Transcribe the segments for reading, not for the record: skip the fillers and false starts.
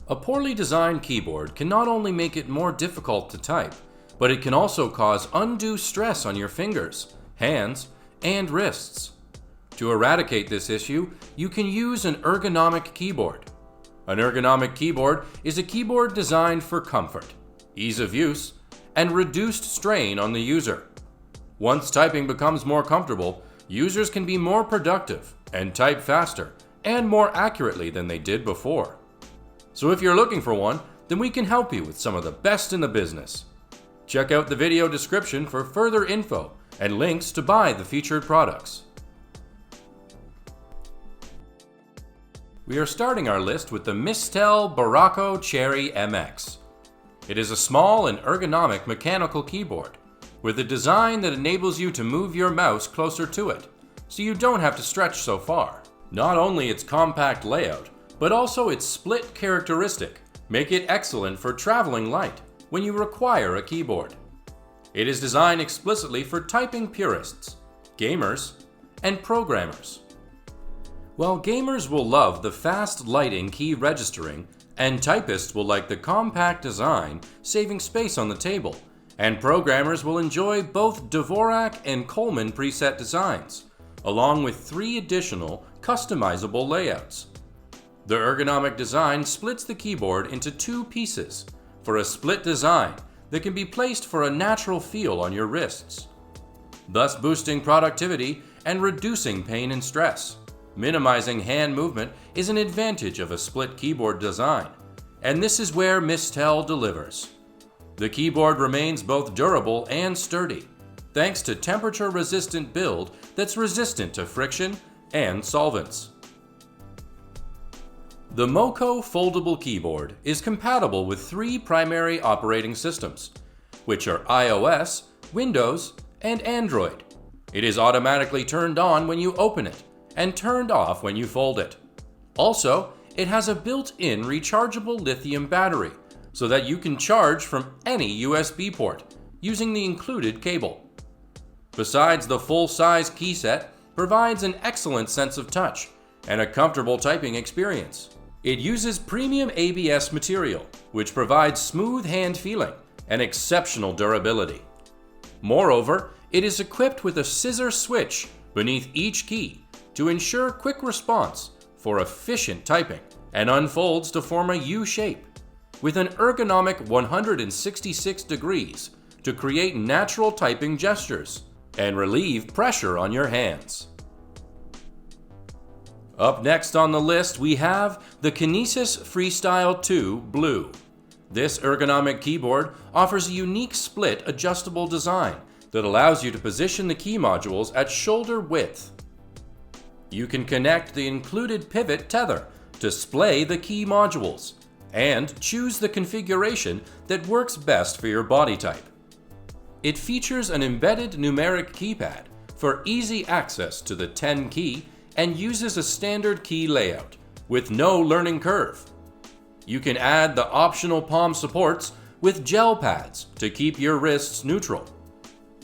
A poorly designed keyboard can not only make it more difficult to type, but it can also cause undue stress on your fingers, hands, and wrists. To eradicate this issue, you can use an ergonomic keyboard. An ergonomic keyboard is a keyboard designed for comfort, ease of use, and reduced strain on the user. Once typing becomes more comfortable, users can be more productive and type faster and more accurately than they did before. So if you're looking for one, then we can help you with some of the best in the business. Check out the video description for further info and links to buy the featured products. We are starting our list with the Mistel Barocco Cherry MX. It is a small and ergonomic mechanical keyboard with a design that enables you to move your mouse closer to it, so you don't have to stretch so far. Not only its compact layout, but also its split characteristic make it excellent for traveling light when you require a keyboard. It is designed explicitly for typing purists, gamers, and programmers. While gamers will love the fast lighting key registering, and typists will like the compact design, saving space on the table, and programmers will enjoy both Dvorak and Coleman preset designs, along with 3 additional customizable layouts. The ergonomic design splits the keyboard into 2 pieces for a split design that can be placed for a natural feel on your wrists, thus boosting productivity and reducing pain and stress. Minimizing hand movement is an advantage of a split keyboard design, and this is where Mistel delivers. The keyboard remains both durable and sturdy, thanks to temperature-resistant build that's resistant to friction and solvents. The Moko foldable keyboard is compatible with 3 primary operating systems, which are iOS, Windows, and Android. It is automatically turned on when you open it and turned off when you fold it. Also, it has a built-in rechargeable lithium battery so that you can charge from any USB port using the included cable. Besides, the full-size key set provides an excellent sense of touch and a comfortable typing experience. It uses premium ABS material, which provides smooth hand feeling and exceptional durability. Moreover, it is equipped with a scissor switch beneath each key to ensure quick response for efficient typing, and unfolds to form a U shape with an ergonomic 166 degrees to create natural typing gestures and relieve pressure on your hands. Up next on the list, we have the Kinesis Freestyle 2 Blue. This ergonomic keyboard offers a unique split adjustable design that allows you to position the key modules at shoulder width. You can connect the included pivot tether to splay the key modules and choose the configuration that works best for your body type. It features an embedded numeric keypad for easy access to the 10 key and uses a standard key layout with no learning curve. You can add the optional palm supports with gel pads to keep your wrists neutral.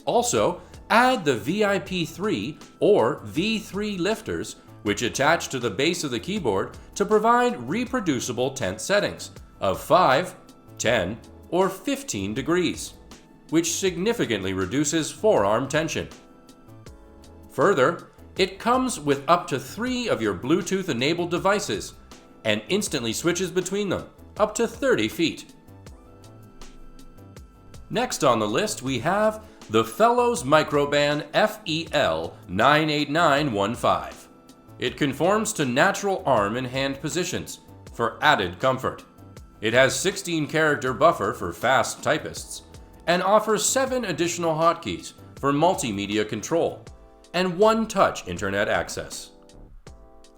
Also, add the VIP3 or V3 lifters, which attach to the base of the keyboard to provide reproducible tense settings of 5, 10, or 15 degrees, which significantly reduces forearm tension. Further, it comes with up to 3 of your Bluetooth-enabled devices and instantly switches between them up to 30 feet. Next on the list, we have the Fellows Microban FEL 98915. It conforms to natural arm and hand positions for added comfort. It has 16-character buffer for fast typists and offers 7 additional hotkeys for multimedia control and one-touch internet access.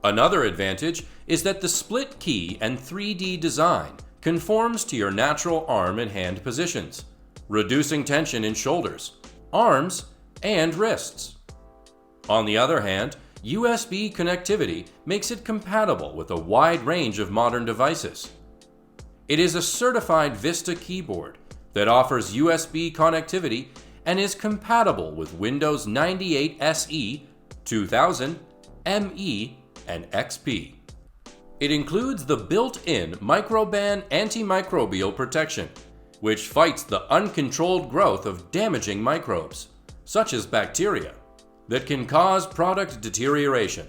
Another advantage is that the split key and 3D design conforms to your natural arm and hand positions, reducing tension in shoulders, arms, and wrists. On the other hand, USB connectivity makes it compatible with a wide range of modern devices. It is a certified Vista keyboard that offers USB connectivity and is compatible with Windows 98 SE, 2000, ME, and XP. It includes the built-in Microban antimicrobial protection, which fights the uncontrolled growth of damaging microbes, such as bacteria, that can cause product deterioration.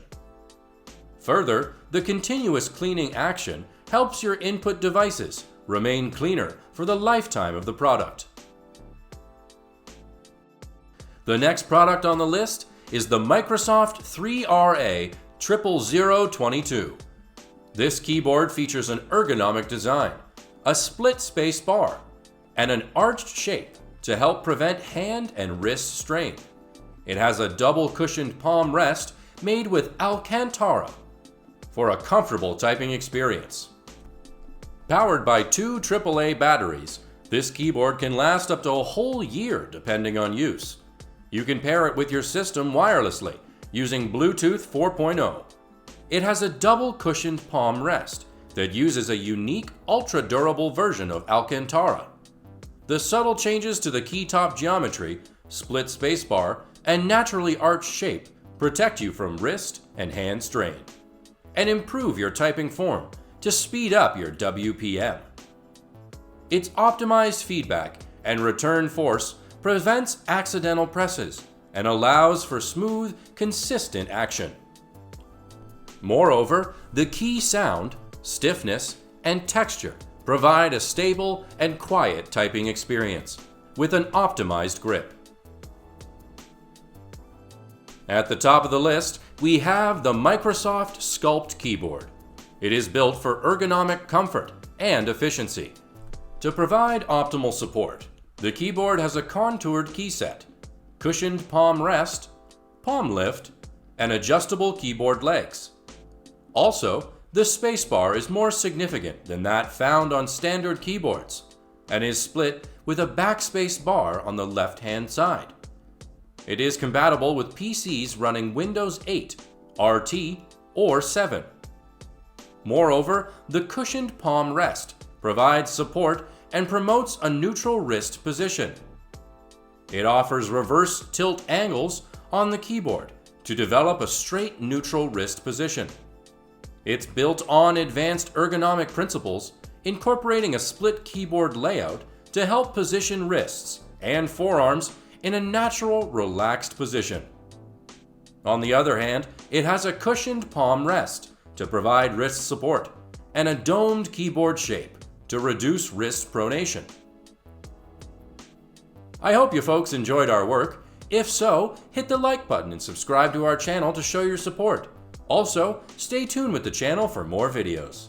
Further, the continuous cleaning action helps your input devices remain cleaner for the lifetime of the product. The next product on the list is the Microsoft 3RA 00022. This keyboard features an ergonomic design, a split space bar, and an arched shape to help prevent hand and wrist strain. It has a double cushioned palm rest made with Alcantara for a comfortable typing experience. Powered by 2 AAA batteries, this keyboard can last up to a whole year depending on use. You can pair it with your system wirelessly using Bluetooth 4.0. It has a double cushioned palm rest that uses a unique ultra-durable version of Alcantara. The subtle changes to the keytop geometry, split spacebar, and naturally arched shape protect you from wrist and hand strain, and improve your typing form to speed up your WPM. Its optimized feedback and return force prevents accidental presses and allows for smooth, consistent action. Moreover, the key sound, stiffness, and texture provide a stable and quiet typing experience with an optimized grip. At the top of the list, we have the Microsoft Sculpt keyboard. It is built for ergonomic comfort and efficiency. To provide optimal support, the keyboard has a contoured key set, cushioned palm rest, palm lift, and adjustable keyboard legs. Also, the spacebar is more significant than that found on standard keyboards and is split with a backspace bar on the left-hand side. It is compatible with PCs running Windows 8, RT, or 7. Moreover, the cushioned palm rest provides support and promotes a neutral wrist position. It offers reverse tilt angles on the keyboard to develop a straight neutral wrist position. It's built on advanced ergonomic principles, incorporating a split keyboard layout to help position wrists and forearms in a natural, relaxed position. On the other hand, it has a cushioned palm rest to provide wrist support and a domed keyboard shape to reduce wrist pronation. I hope you folks enjoyed our work. If so, hit the like button and subscribe to our channel to show your support. Also, stay tuned with the channel for more videos.